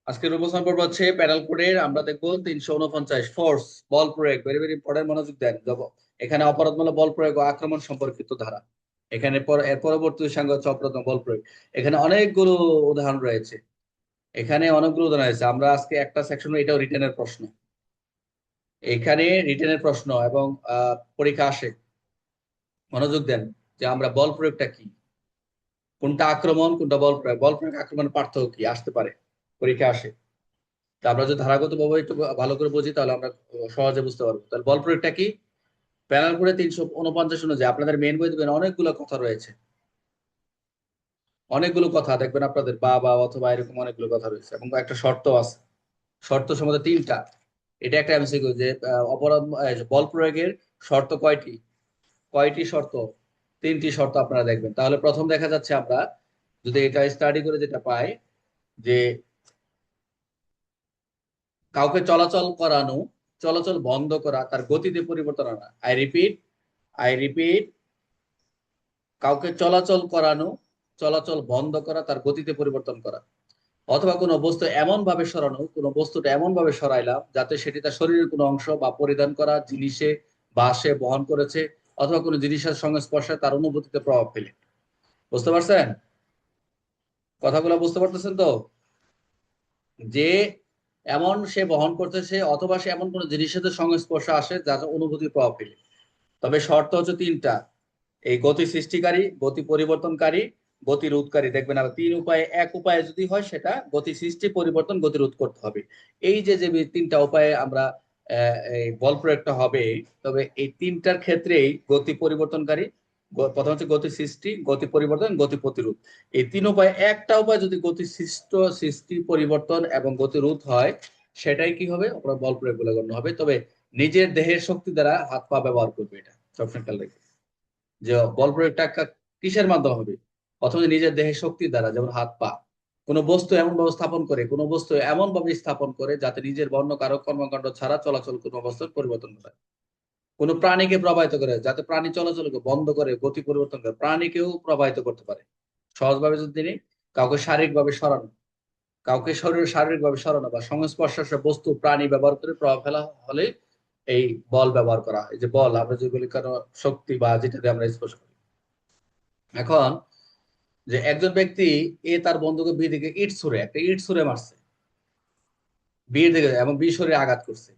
আজকের উপস্থাপন পর্ব হচ্ছে প্যানেল কোডের। আমরা দেখবো 349 ফোর্স, বল প্রয়োগ। ভেরি ভেরি ইম্পর্টেন্ট, মনোযোগ দেন। এখানে অপরাধমূলক বল প্রয়োগ ও আক্রমণ সম্পর্কিত ধারা। এখানে এর পরবর্তী সাংজ্ঞা হচ্ছে অপরাধমূলক বল প্রয়োগ। এখানে অনেকগুলো উদাহরণ রয়েছে। এখানে অনেকগুলো উদাহরণ রয়েছে। আমরা আজকে একটা সেকশন, এটাও রিটেনের প্রশ্ন। এখানে রিটেনের প্রশ্ন এবং পরীক্ষা আসে। মনোযোগ দেন যে আমরা বল প্রয়োগটা কি, কোনটা আক্রমণ, কোনটা বল প্রয়োগ, বল প্রয়োগ আক্রমণের পার্থক্য কি আসতে পারে, পরীক্ষা আসে। তা আমরা যদি ধারাগত ভাবে একটু ভালো করে বুঝি তাহলে আমরা সহজে বুঝতে পারবো। তাহলে বল প্রয়োগটা কি? প্যানেল করে 349 অনুযায়ী আপনাদের মেন বই দেখবেন অনেকগুলো কথা রয়েছে। অনেকগুলো কথা দেখবেন আপনাদের বা বা অথবা এরকম অনেকগুলো কথা রয়েছে এবং একটা শর্ত আছে। শর্ত সম্বন্ধে তিনটা। এটা একটা এমসিকিউ যে অপরাধ বল প্রয়োগের শর্ত কয়টি, কয়টি শর্ত? তিনটি শর্ত আপনারা দেখবেন। তাহলে প্রথম দেখা যাচ্ছে আমরা যদি এটা স্টাডি করে যেটা পাই যে কাউকে চলাচল করানো, চলাচল বন্ধ করা, তার গতিতে পরিবর্তন আনা। আই রিপিট, কাউকে চলাচল করানো, চলাচল বন্ধ করা, তার গতিতে পরিবর্তন করা। অথবা কোনো বস্তু এমন ভাবে সরানো, কোনো বস্তুটা এমন ভাবে সরাইলাম যাতে সেটি তার শরীরের কোনো অংশ বা পরিধান করা জিনিসে বা সে বহন করেছে, অথবা কোনো জিনিসের সংস্পর্শে তার অনুভূতিতে প্রভাব ফেলে। বুঝতে পারছেন? কথাগুলো বুঝতে পারতেছেন তো? যে এমন সে বহন করতেছে অথবা সে এমন কোনো জিনিসের সাথে সংস্পর্শে আসে যাতে অনুভূতির প্রভাব ফেলে। তবে শর্ত হচ্ছে তিনটা। এই গতি সৃষ্টিকারী, গতি পরিবর্তনকারী, গতি রোধকারী। দেখবেন আর তিন উপায়ে, এক উপায়ে যদি হয় সেটা গতি সৃষ্টি, পরিবর্তন, গতি রোধ করতে হবে। এই যে যে তিনটা উপায়ে আমরা এই বল প্রয়োগটা হবে, তবে এই তিনটার ক্ষেত্রেই গতি পরিবর্তনকারী, প্রথম হচ্ছে গতি সৃষ্টি, গতি পরিবর্তন, গতি প্রতিরোধ। এই তিন উপায়, একটা উপায় যদি গতি সৃষ্টি, পরিবর্তন এবং গতি রোধ হয়, সেটাই কি হবে, আপনার বল প্রয়োগ বলে গণ্য হবে। তবে নিজের দেহের শক্তি দ্বারা হাত পা ব্যবহার করবে, এটা সবসময় খেয়াল রাখবে যে বল প্রয়োগটা কিসের মাধ্যমে হবে। অথবা নিজের দেহের শক্তির দ্বারা, যেমন হাত পা। কোনো বস্তু এমন ভাবে স্থাপন করে, কোনো বস্তু এমন ভাবে স্থাপন করে যাতে নিজের বর্ণ কারক কর্মকাণ্ড ছাড়া চলাচল কোনো অবস্থার পরিবর্তন ঘটায়। কোনো প্রাণীকে প্রবাহিত করে যাতে প্রাণী চলাচলকে বন্ধ করে, গতি পরিবর্তন করে, প্রাণীকেও প্রবাহিত করতে পারে। সহজভাবে যদি তিনি কাউকে শারীরিকভাবে সরানো, কাউকে শারীরিকভাবে সরানো বা সংস্পর্শ বস্তু প্রাণী ব্যবহার করে প্রভাব ফেলা হলে এই বল ব্যবহার করা হয়। এই যে বল, আমরা যেগুলি কারো শক্তি বা যেটা দিয়ে আমরা স্পর্শ করি। এখন যে একজন ব্যক্তি তার বন্ধুকে বি দিকে একটা ইট ছুঁড়ে মারছে, বিয়ের দিকে, এবং বি শরীরে আঘাত করছে।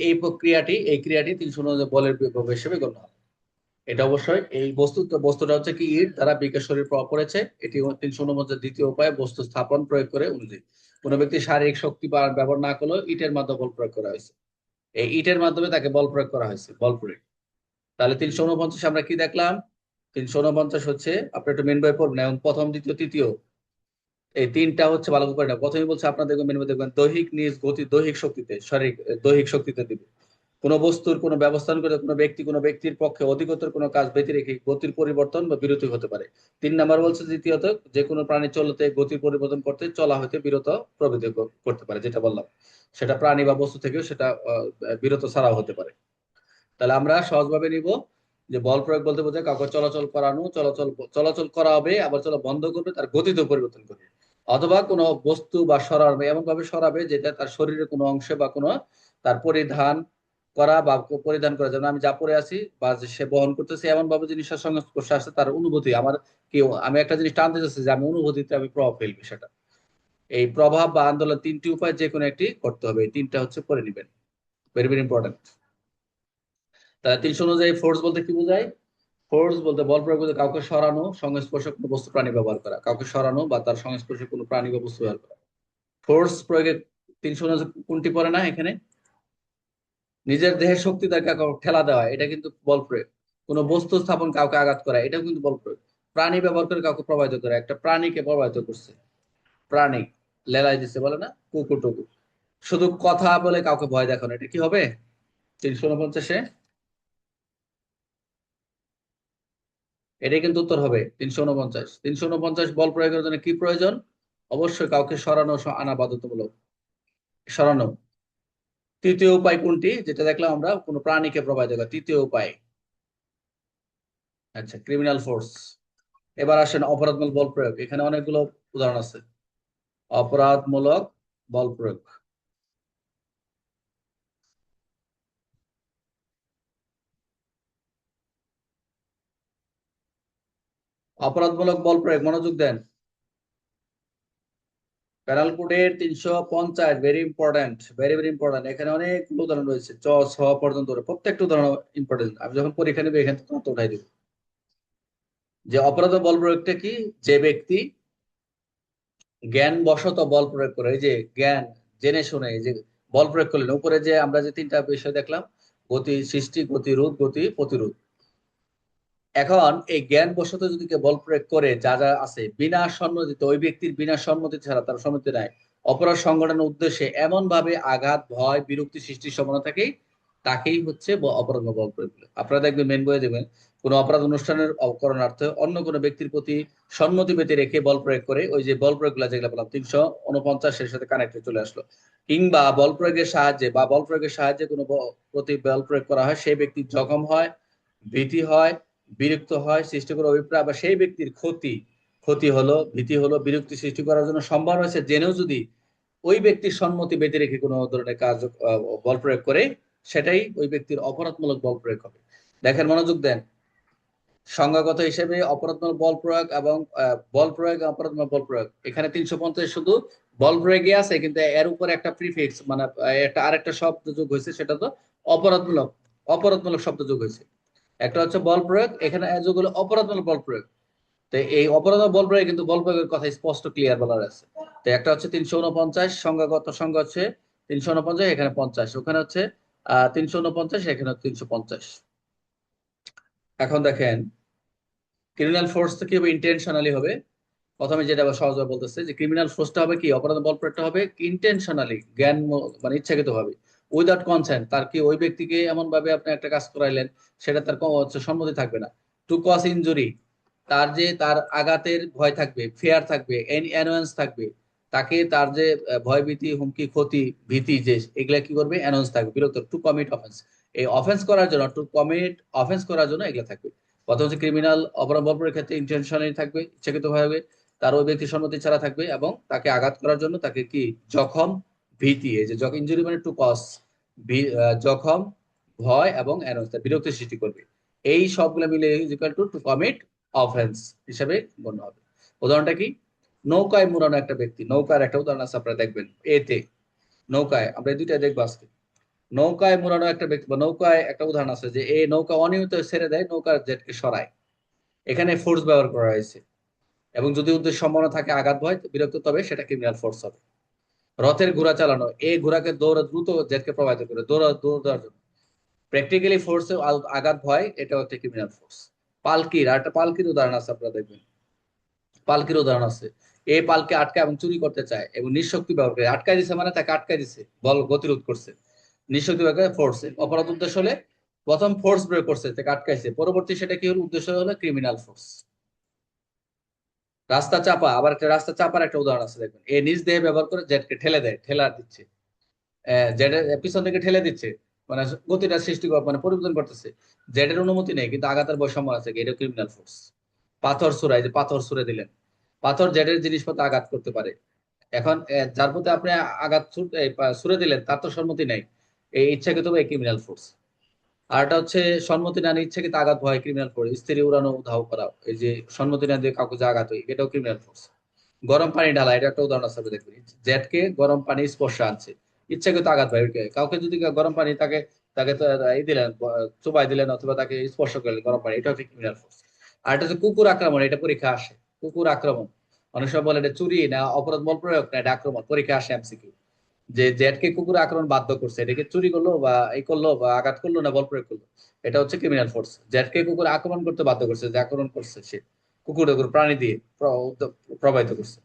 এই প্রক্রিয়াটি, এই ক্রিয়াটি 309 বলের বিভব হিসেবে গণ্য হবে। এটা অবশ্যই এই বস্তুটা হচ্ছে কি, ইট দ্বারা বিকের শরীর প্রভাব পড়েছে। এটি 309 দ্বিতীয় উপায়ে বস্তু স্থাপন প্রয়োগ করে অনুযায়ী কোনো ব্যক্তি শারীরিক শক্তি বা ব্যবহার না করলেও ইটের মাধ্যমে বল প্রয়োগ করা হয়েছে। এই ইটের মাধ্যমে তাকে বল প্রয়োগ করা হয়েছে, বল প্রয়োগ। তাহলে 349 আমরা কি দেখলাম? 349 হচ্ছে, আপনি একটু মেন বই পড়বেন এবং প্রথম, দ্বিতীয়, তৃতীয়, এই তিনটা হচ্ছে ভালো করে না। প্রথমে বলছে আপনার দেখবেন মেনু দেখবেন দৈহিক নিজ গতি, দৈহিক শক্তিতে, শারীরিক দৈহিক শক্তিতে দিবে। কোনো বস্তুর কোনো ব্যবস্থান করে কোনো ব্যক্তির পক্ষে অধিকতর কোনো কাজ ব্যতি রেখে গতির পরিবর্তন বা বিরতি হতে পারে। 3 নাম্বার বলছে দ্বিতীয়ত, যে কোনো প্রাণী চলতে, গতির পরিবর্তন করতে, চলা হইতে বিরত প্রভৃতি করতে পারে, যেটা বললাম। সেটা প্রাণী বা বস্তু থেকেও সেটা বিরত ছাড়াও হতে পারে। তাহলে আমরা সহজভাবে নিব যে বল প্রয়োগ বলতে বোঝায় কাউকে চলাচল করানো, চলাচল চলাচল করাবে, আবার চলা বন্ধ করবে, তার গতিতে পরিবর্তন করবে। অথবা কোনো বস্তু বা সরাবে, এমন ভাবে সরাবে যেটা তার শরীরের কোনো অংশে বা কোনো তার পরিধান করা বা পরিধান করা, যেমন আমি যা পরে আছি বা যে সে বহন করতেছে, এমন ভাবে জিনিসের সঙ্গে স্পর্শে আসছে, তার অনুভূতি আমার কি, আমি একটা জিনিস টানতে যাচ্ছি যে আমি অনুভূতিতে আমি প্রভাব ফেলবি সেটা। এই প্রভাব বা আন্দোলন, তিনটি উপায় যে কোনো একটি করতে হবে। এই তিনটা হচ্ছে করে নিবেন, ভেরি ভেরি ইম্পর্টেন্ট। তাহলে 300 অনুযায়ী ফোর্স বলতে কি বোঝায়? ফোর্স বলতে, বল প্রয়োগ বলতে কাউকে সরানো, সংস্পর্শে কোনো বস্তু প্রাণী ব্যবহার করা, কাউকে সরানো বা তার সংস্পর্শে কোনো প্রাণী বা বস্তু ব্যবহার করা। ফোর্স প্রয়োগে 349 কোনটি পড়ে না এখানে? নিজের দেহের শক্তি দ্বারা কাউকে ঠেলা দেওয়া, এটা কিন্তু বল প্রয়োগ। কোনো বস্তু স্থাপন, কাউকে আঘাত করা, এটাও কিন্তু বল প্রয়োগ। প্রাণী ব্যবহার করে কাউকে প্রভাবিত করা, একটা প্রাণীকে প্রভাবিত করছে, প্রাণী লেলাই দিচ্ছে বলে না, কুকুর টুকুর। শুধু কথা বলে কাউকে ভয় দেখানো, এটা কি হবে 349-এ? এটাই কিন্তু উত্তর হবে 349। 349 বল প্রয়োগের জন্য কি প্রয়োজন? অবশ্যই কাউকে সরানো, আনা বাধ্যতামূলক, সরানো। তৃতীয় উপায় কোনটি, যেটা দেখলাম আমরা, কোনো প্রাণীকে প্রভাবিত করা, তৃতীয় উপায়। আচ্ছা, ক্রিমিনাল ফোর্স। এবার আসেন অপরাধমূলক বল প্রয়োগ। এখানে অনেকগুলো উদাহরণ আছে। অপরাধমূলক বল প্রয়োগ। অপরাধমূলক বল প্রয়োগ, মনোযোগ দেন। প্যারাল কোডের 350, very important, very very important. এখানে অনেকগুলো উদাহরণ রয়েছে, চ ছ পর্যন্ত, প্রত্যেকটা উদাহরণ ইম্পর্টেন্ট। আমি যখন পরীক্ষা নেবে এখান থেকে তো উঠাই দিব। যে অপরাধ বল প্রয়োগটা কি? যে ব্যক্তি জ্ঞান বশত বল প্রয়োগ করে, এই যে জ্ঞান জেনে শুনে এই যে বল প্রয়োগ করলেন, উপরে যে আমরা যে তিনটা বিষয় দেখলাম, গতি সৃষ্টি, গতিরোধ, গতি প্রতিরোধ। এখন এই জ্ঞান বশত যদি কেউ বল প্রয়োগ করে, যা যা আছে বিনা সম্মতিতে, ওই ব্যক্তির বিনা সম্মতি ছাড়া, তার সম্মতি নাই, অপরাধ সংগঠনের উদ্দেশ্যে এমন ভাবে আঘাত, ভয়, বিরক্তি সৃষ্টির সম্ভাবনা থাকে, তাকেই হচ্ছে অপরাধ বা বল প্রয়োগ বলে। আপনারা দেখবেন মেন বইয়ে দেখবেন, কোন অপরাধ অনুষ্ঠানের করণার্থে অন্য কোনো ব্যক্তির প্রতি সম্মতি পেতে রেখে বল প্রয়োগ করে, ওই যে বল প্রয়োগ গুলা যেগুলো বললাম 349 এর সাথে কানেক্টে চলে আসলো। কিংবা বল প্রয়োগের সাহায্যে বা বল প্রয়োগের সাহায্যে কোনো প্রতি বল প্রয়োগ করা হয়, সেই ব্যক্তি জখম হয়, ভীতি হয়, বিরক্ত হয়, সৃষ্টি করে অভিপ্রায়, বা সেই ব্যক্তির ক্ষতি, ক্ষতি হলো, ভীতি হলো, বিরক্তি সৃষ্টি করার জন্য সম্ভব হয়েছে জেনেও যদি ওই ব্যক্তির সম্মতি বেঁধে রেখে কোনো ধরনের কাজ বল প্রয়োগ করে, সেটাই ওই ব্যক্তির অপরাধমূলক বল প্রয়োগ হবে। দেখেন, মনোযোগ দেন। সংজ্ঞাগত হিসেবে অপরাধমূলক বল প্রয়োগ এবং বল প্রয়োগ, অপরাধমূলক বল প্রয়োগ, এখানে 350 শুধু বল প্রয়োগে আছে, কিন্তু এর উপরে একটা প্রিফিক্স মানে একটা আরেকটা শব্দ যোগ হয়েছে, সেটা তো অপরাধমূলক, অপরাধমূলক শব্দ যোগ হয়েছে। একটা হচ্ছে বল প্রয়োগ, এখানে যোগ হলো অপরাধমূলক বল প্রয়োগ। তো এই অপরাধমূলক বল প্রয়োগ কিন্তু বল প্রয়োগের কথা স্পষ্ট ক্লিয়ার বলা আছে। তো একটা হচ্ছে 349, সংজ্ঞাগত সংজ্ঞা হচ্ছে 349, এখানে 50, ওখানে হচ্ছে 349, এখানে 350। এখন দেখেন, ক্রিমিনাল ফোর্স তো কি হবে? ইন্টেনশনালি হবে। প্রথমে যেটা আবার সহজভাবে বলতেছে যে ক্রিমিনাল ফোর্সটা হবে কি, অপরাধ বল প্রয়োগটা হবে ইন্টেনশনালি, জ্ঞান মানে ইচ্ছাকৃত ভাবে, উইদাউট কনসেন্ট। তার কি ওই ব্যক্তিকে এমন ভাবে আপনি একটা কাজ করাইলেন, সেটা তার হচ্ছে সম্মতি থাকবে না। টু কজ ইনজুরি, তার যে তার আঘাতের ভয় থাকবে, ফেয়ার থাকবে, অ্যানোয়েন্স থাকবে, তাকে তার যে ভয়, ভীতি, হুমকি, ক্ষতি, ভীতি, যে এগুলা কি করবে, অ্যানোয়েন্স থাকবে, বিরক্ত। টু কমিট অফেন্স, এই অফেন্স করার জন্য, টু কমিট অফেন্স করার জন্য এগুলা থাকবে। প্রথম হচ্ছে ক্রিমিনাল অপরাধ বল প্রয়োগের ক্ষেত্রে ইন্টেনশনালি থাকবে, ইচ্ছাকৃত ভাবে, তার ওই ব্যক্তির সম্মতি ছাড়া থাকবে, এবং তাকে আঘাত করার জন্য তাকে কি জখম, ভীতি, এই যে ইনজুরি মানে টু কজ, জখম, ভয় এবং বিরক্তি সৃষ্টি করবে। এই সবগুলো মিলে is equal to two commit offence হিসেবে গণ্য হবে। উদাহরণটা কি? নৌকায় মুড়ানো একটা ব্যক্তি, নৌকার একটা উদাহরণ আছে, আপনারা দেখবেন এতে। নৌকায় আমরা এই দুইটা দেখবো আজকে। নৌকায় মুড়ানো একটা ব্যক্তি বা নৌকায় একটা উদাহরণ আছে যে এই নৌকা অনিয়মিত ছেড়ে দেয়, নৌকার জেটকে সরায়, এখানে ফোর্স ব্যবহার করা হয়েছে। এবং যদি উদ্দেশ্য সম্ভাবনা থাকে আঘাত, ভয়, বিরক্ত, তবে সেটা ক্রিমিনাল ফোর্স হবে। রথের ঘোড়া চালানো, এই ঘোড়াকে দৌড় দ্রুত জেটকে প্রভাবিত করে, দৌড় দেওয়ার জন্য প্র্যাকটিক্যালি ফোর্স, আঘাত, ভয়, এটা হচ্ছে ক্রিমিনাল ফোর্স। পালকির আর একটা পালকির উদাহরণ আছে, আপনারা দেখবেন পালকির উদাহরণ আছে। এই পালকে আটকা এবং চুরি করতে চায় এবং নিঃশক্তি ব্যবহার করে, আটকায় দিছে মানে তাকে আটকায় দিছে, বল গতিরোধ করছে, নিঃশক্তি ব্যবহার করে ফোর্স। অপরাধ উদ্দেশ্য হলে প্রথম ফোর্স প্রয়োগ করছে, তাকে আটকাইছে, পরবর্তী সেটা কি হলো, উদ্দেশ্য হলো ক্রিমিনাল ফোর্স। রাস্তা চাপা, আবার একটা রাস্তা চাপার একটা উদাহরণ আছে, দেখবেন এ নিজ দেহে ব্যবহার করে জেটকে ঠেলে দেয়, ঠেলা দিচ্ছে, জেটের পিছন থেকে ঠেলে দিচ্ছে, মানে গতিটা সৃষ্টি মানে পরিবর্তন করতেছে, জেটের অনুমতি নেই কিন্তু আঘাতের বৈষম্য আছে, এটা ক্রিমিনাল ফোর্স। পাথর ছুড়াই, যে পাথর ছুড়ে দিলেন, পাথর জেটের জিনিসপত্র আঘাত করতে পারে। এখন যার প্রতি আপনি আঘাত ছুড়ে দিলেন, তার তো সম্মতি নেই, এই ইচ্ছাকৃত ক্রিমিনাল ফোর্স। আর এটা হচ্ছে সম্মতি না নিয়ে ইচ্ছাকৃত আঘাত, ভয়, ক্রিমিনাল ফোর্স। স্ত্রী উড়ানো, ধাও করা, এই যে সম্মতি না দিয়ে কাউকে যে আঘাত হয়, এটাও ক্রিমিনাল ফোর্স। গরম পানি ঢালা, এটা একটা উদাহরণ আছে, দেখবেন জেটকে গরম পানি স্পর্শে আনছে, ইচ্ছাকৃত আঘাত হয়, কাউকে যদি গরম পানি তাকে তাকে তো এই দিলেন, চুবাই দিলেন, অথবা তাকে স্পর্শ করলেন গরম পানি, এটা হচ্ছে ক্রিমিনাল ফোর্স। আর এটা হচ্ছে কুকুর আক্রমণ, এটা পরীক্ষা আসে, কুকুর আক্রমণ। অনেক সময় বলে এটা চুরি না অপরাধ বল প্রয়োগ না এটা আক্রমণ, পরীক্ষা আসে এমসিকিউ। যে জেটকে কুকুর আক্রমণ বাধ্য করছে, এটাকে চুরি করলো বা এই করলো বা আঘাত করলো না বল প্রয়োগ করলো, এটা হচ্ছে ক্রিমিনাল ফোর্স। জেটকে কুকুর আক্রমণ করতে বাধ্য করছে, যে আক্রমণ করছে সে কুকুর প্রাণী দিয়ে প্রবাহিত করছে,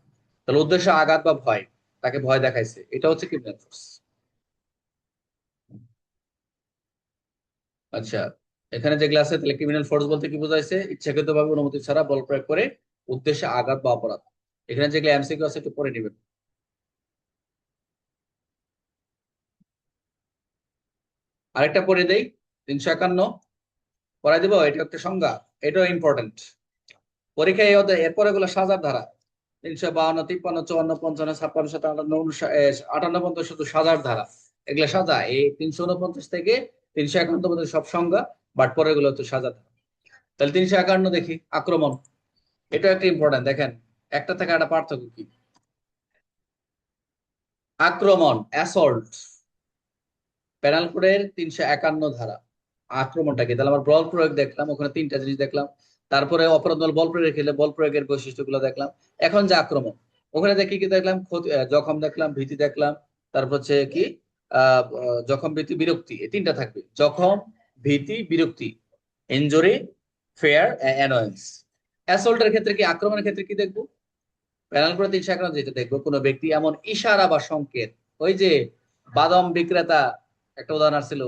তাহলে উদ্দেশ্য আঘাত বা ভয়, তাকে ভয় দেখাইছে, এটা হচ্ছে ক্রিমিনাল ফোর্স। আচ্ছা, এখানে যেগুলো আছে, তাহলে ক্রিমিনাল ফোর্স বলতে কি বোঝাইছে? ইচ্ছাকৃত ভাবে অনুমতি ছাড়া বল প্রয়োগ করে উদ্দেশ্যে আঘাত বা অপরাধ। এখানে যেগুলো এমসিকিউ আছে একটু পড়ে নিবেন। আরেকটা পড়ে দেই, 351 পড়াই দিব, এটা একটা সংজ্ঞা, এটাও ইম্পর্টেন্ট। পরীক্ষায় এরপরে এগুলো সাজার ধারা। 352, 53, 54, 55, 57, 58 পর্যন্ত শুধু সাজার ধারা, এগুলা সাজা। এই 349 থেকে 351 পর্যন্ত সব সংজ্ঞা, বাট পরে এগুলো হচ্ছে সাজা ধারা। তাহলে 351 দেখি, আক্রমণ। এটা একটা ইম্পর্টেন্ট, দেখেন একটা থেকে একটা পার্থক্য কি। আক্রমণ, অ্যাসল্ট, পেনাল কোডের 351 ধারা। আক্রমণটা কি? তাহলে আমার বল প্রয়োগ দেখলাম, ওখানে তিনটা জিনিস দেখলাম। তারপরে অপরাধমূলক বল প্রয়োগ খেলে বল প্রয়োগের বৈশিষ্ট্যগুলো দেখলাম। এখন যে আক্রমণ, ওখানে দেখি কি দেখলাম, জখম দেখলাম, ভীতি দেখলাম, তারপর হচ্ছে কি জখম, ভীতি, বিরক্তি, এই তিনটা থাকবে। জখম, ভীতি, বিরক্তি, ইনজুরি, ফেয়ার, অ্যানয়েন্স। অ্যাসল্টের ক্ষেত্রে কি, আক্রমণের ক্ষেত্রে কি দেখবো? প্যানেল করে 351 যেটা দেখবো, কোনো ব্যক্তি এমন ইশারা বা সংকেত, ওই যে বাদাম বিক্রেতা, একটা উদাহরণ আসছিল,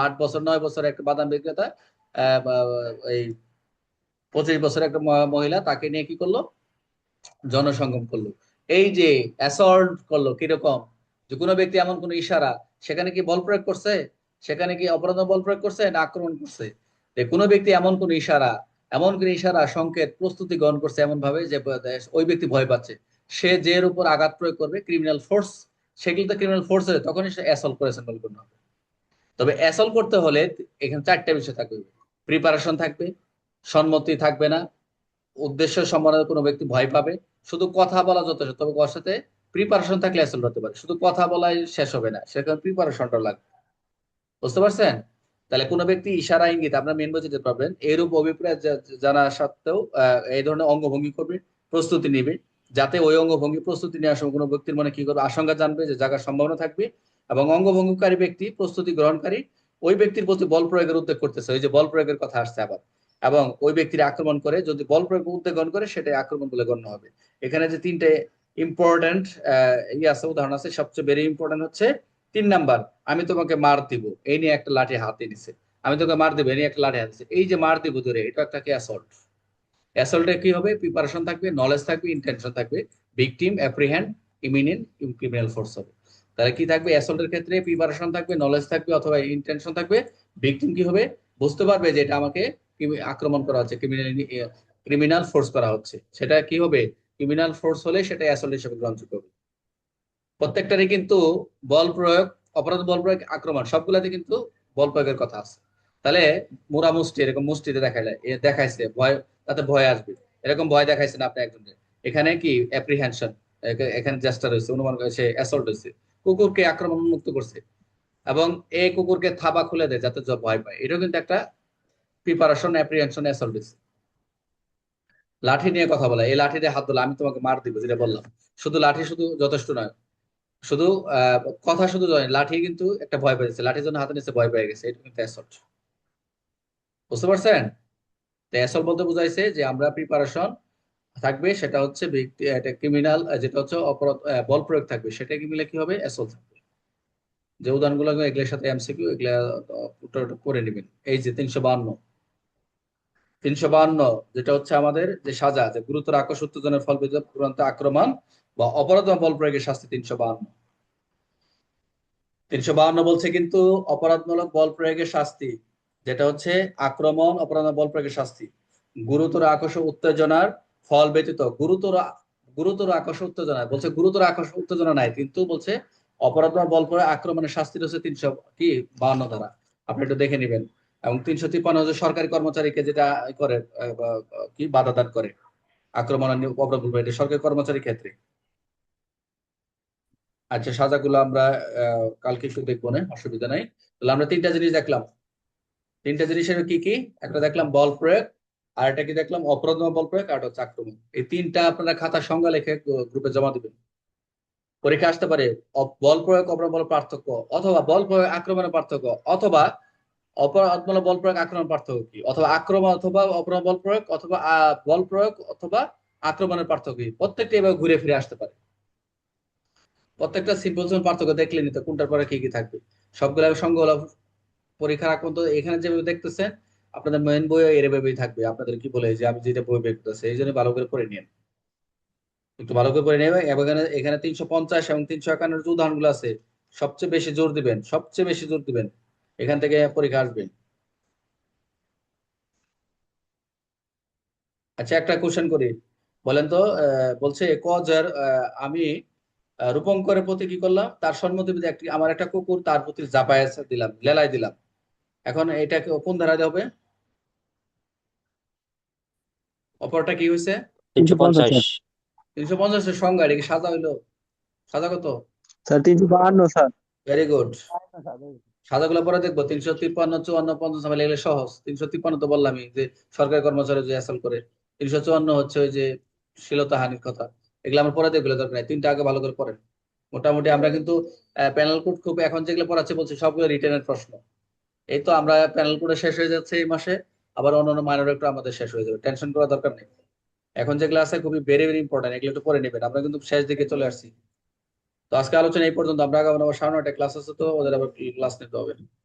8 বছর 9 বছর একটা বাদাম বিক্রেতা, এই 25 বছরের একটা মহিলা, তাকে নিয়ে কি করলো, জনসংগম করলো। এই যে অ্যাসল্ট করলো, কিরকম, যে কোনো ব্যক্তি এমন কোন ইশারা, সেখানে কি বল প্রয়োগ করছে, সেখানে কি অপরাধ বল প্রয়োগ করছে না আক্রমণ করছে? যে কোনো ব্যক্তি এমন কোন ইশারা সংকেত প্রস্তুতি গ্রহণ করছে এমন ভাবে যে ওই ব্যক্তি ভয় পাচ্ছে, সে যে এর উপর আঘাত প্রয়োগ করবে, ক্রিমিনাল ফোর্স, সেগুলো তো ক্রিমিনাল ফোর্স হলে তখনই সে অ্যাসল্ট করেছেন বলে গণ্য হবে। তবে অ্যাসল্ট করতে হলে এখানে চারটা বিষয় থাকবে। প্রিপারেশন থাকবে, সম্মতি থাকবে না, উদ্দেশ্য সম্বন্ধে কোনো ব্যক্তি ভয় পাবে, শুধু কথা বলা যথেষ্ট, তবে ওর সাথে প্রিপারেশন থাকলে অ্যাসল্ট হতে পারে। শুধু কথা বলাই শেষ হবে না, সেখানে প্রিপারেশনটা লাগবে। বুঝতে পারছেন? তাহলে কোনো ব্যক্তি ইশারা ইঙ্গিত আপনার মেন বুঝতে পারবেন, এরূপ অভিপ্রায় জানা সত্ত্বেও এই ধরনের অঙ্গভঙ্গি করবে, প্রস্তুতি নিবে, যাতে ওই অঙ্গভঙ্গি প্রস্তুতি নেওয়ার সময় কোনো ব্যক্তির মনে কি করবে, আশঙ্কা জানবে যে জায়গার সম্ভাবনা থাকবে, এবং অঙ্গভঙ্গিকারী ব্যক্তি, প্রস্তুতি গ্রহণকারী ওই ব্যক্তির প্রতি বল প্রয়োগের উদ্যোগ করতেছে, ওই যে বল প্রয়োগের কথা আসছে আবার, এবং ওই ব্যক্তির আক্রমণ করে, যদি বল প্রয়োগ উদ্যোগ গ্রহণ করে সেটাই আক্রমণ বলে গণ্য হবে। এখানে যে তিনটে ইম্পর্টেন্ট আছে, উদাহরণ আছে, সবচেয়ে ভেরি ইম্পর্টেন্ট হচ্ছে 3 নাম্বার, আমি তোমাকে মার দিব, এই নিয়ে একটা লাঠি হাতে নিছে, আমি তোকে মার দিব, এই নিয়ে একটা লাঠি হাতে নিছে। এই যে মার দিব ধরে, এটা একটা কি অ্যাসল্ট। অ্যাসল্টে কি হবে, প্রিপারেশন থাকবে, নলেজ থাকবে, ইন্টেনশন থাকবে, victim, apprehend, eminent, criminal force হবে। তাহলে কি থাকবে, অ্যাসল্টের ক্ষেত্রে প্রিপারেশন থাকবে, নলেজ থাকবে অথবা ইন্টেনশন থাকবে, ভিকটিম কি হবে, বুঝতে পারবে যে এটা আমাকে আক্রমণ করা হচ্ছে, ক্রিমিনাল ফোর্স করা হচ্ছে, সেটা কি হবে, ক্রিমিনাল ফোর্স হলে সেটা অ্যাসল্ট হিসেবে গ্রহণযোগ্য হবে। প্রত্যেকটারই কিন্তু বল প্রয়োগ, অপরাধ, বল প্রয়োগ, আক্রমণ, সবগুলাতে কিন্তু বল প্রয়োগের কথা আছে। তাহলে মুরা মুষ্টি, এরকম মুষ্টিতে দেখাইলে দেখাইছে ভয়, তাতে ভয় আসবে, এরকম ভয় দেখাইছেন আপনি একজনের, এখানে কি অ্যাপ্রিহেনশন, এখানে চেষ্টা রয়েছে, অনুমান করেছে অ্যাসল্ট হয়েছে, কুকুরকে আক্রমণ মুক্ত করছে, এবং এই কুকুরকে থাবা খুলে দেয় যাতে ভয় পায়, এটাও কিন্তু একটা প্রিপারেশন, অ্যাপ্রিহেনশন, অ্যাসল্ট হয়েছে। লাঠি নিয়ে কথা বলা, এই লাঠি দিয়ে হাত ধরলে আমি তোমাকে মার দিব, যেটা বললাম, শুধু লাঠি শুধু যথেষ্ট নয়, শুধু কথা শুধু নয়, লাঠি কিন্তু একটা ভয় পেয়েছে, লাঠির জন্য হাতে নিচে ভয় পেয়ে গেছে, এটা কিন্তু অ্যাসল্ট। বুঝতে পারছেন? তো অ্যাসল্ট বলতে বুঝাইছে যে আমরা প্রিপারেশন থাকবে, সেটা হচ্ছে ব্যক্তি, এটা ক্রিমিনাল, যেটা হচ্ছে অপরাধ, বল প্রয়োগ থাকবে, সেটা কি মিলে কি হবে, অ্যাসল্ট থাকবে। যে উদাহরণগুলো এগুলোর সাথে এমসিকিউ, এগুলা করে নেবেন। এই যে 352, যেটা হচ্ছে আমাদের যে সাজা, যে গুরুতর আকস্মিক উত্তেজনার ফল চূড়ান্ত আক্রমণ বা অপরাধ বা বল প্রয়োগের শাস্তি। 352 বলছে কিন্তু অপরাধমূলক বল প্রয়োগের শাস্তি, যেটা হচ্ছে আক্রমণ, অপরাধ, বল প্রয়োগের শাস্তি, গুরুতর আকস্মিক উত্তেজনার ফল ব্যতীত, গুরুতর আকস্মিক উত্তেজনা বলছে, গুরুতর আকস্মিক উত্তেজনা নাই, কিন্তু বলছে অপরাধ বা বল প্রয়োগ আক্রমণের শাস্তি হচ্ছে 352 ধারা, আপনি একটু দেখে নেবেন। এবং 353 হচ্ছে সরকারি কর্মচারীকে যেটা করে, কি বাধা দান করে, আক্রমণ আর অপরাধ বলবো, এটা সরকারি কর্মচারীর ক্ষেত্রে। আচ্ছা, সাজাগুলো আমরা কালকে একটু দেখবো, না অসুবিধা নাই। তাহলে আমরা তিনটা জিনিস দেখলাম, তিনটা জিনিসের কি কি, একটা দেখলাম বল প্রয়োগ, আর একটা কি দেখলাম, অপরাধ বল প্রয়োগ, আর একটা হচ্ছে আক্রমণ। এই তিনটা আপনারা খাতার সংজ্ঞা লিখে গ্রুপে জমা দিবেন, পরীক্ষা আসতে পারে। বল প্রয়োগ, অপরাধ বল পার্থক্য, অথবা বল প্রয়োগ আক্রমণের পার্থক্য, অথবা অপরাধমূলক বল প্রয়োগ আক্রমণ পার্থক্য কি, অথবা আক্রমণ অথবা অপরাধ বল প্রয়োগ, অথবা বল প্রয়োগ অথবা আক্রমণের পার্থক্য কি, প্রত্যেকটা এবার ঘুরে ফিরে আসতে পারে। প্রত্যেকটা সিম্পল পার্থক্য দেখলে নিতে কোনটার পরে কি কি থাকবে, সবগুলো সংখ্যাগুলো পরীক্ষার আগ পর্যন্ত এখানে যেভাবে দেখতেছেন, আপনাদের মেইন বইও এভাবেই থাকবে। আপনাদের কি বলে যে আমি যেটা বই বের করতেছি, এই জন্য ভালো করে পড়ে নিন, একটু ভালো করে পড়ে নেবে। এবং এখানে এখানে 350 এবং 351 যে উদাহরণগুলো আছে, সবচেয়ে বেশি জোর দিবেন, সবচেয়ে বেশি জোর দিবেন, এখান থেকে পরীক্ষা আসবে। আচ্ছা, একটা কোশ্চেন করি, বলেন তো, বলছে আমি রূপঙ্করের প্রতি কি করলাম, তার সম্মতিতে একটি আমার একটা কুকুর তার প্রতি ঝাঁপায় দিলাম, লেলাই দিলাম। এখন এটাকে কোন ধারায় হবে? অপরটা কি হয়েছে? 350 স্যার। 350-এর সংজ্ঞা, এটা কি সাজা হইলো? সাজা কত? Sir 352 sir. Very good. সাদাগুলো পরে দেখবো, 353, 54, 50 আমি লিখলে সহজ। 353 তো বললামই যে সরকারি কর্মচারী যে অ্যাসল করে। 354 হচ্ছে ওই যে শ্লীলতাহানির কথা। এগুলো আমার পরে দেখলে দরকার নাই, তিনটা আগে ভালো করে পড়েন। মোটামুটি আমরা কিন্তু প্যানেল কোড খুব এখন যেগুলো পড়াচ্ছে বলছি সবগুলো রিটেনের প্রশ্ন। এই তো আমরা প্যানেল কোডে শেষ হয়ে যাচ্ছে এই মাসে, আবার অন্যান্য মাইনর একটু আমাদের শেষ হয়ে যাবে, টেনশন করার দরকার নেই। এখন যেগুলো আছে খুবই ভেরি ভেরি ইম্পর্টেন্ট, এগুলো একটু পরে নেবেন, আমরা কিন্তু শেষ দিকে চলে আসছি। তো আজকে আলোচনা এই পর্যন্ত, আমরা আগামী আবার 9:30 ক্লাস আছে, তো ওদের আবার ক্লাস নিতে হবে।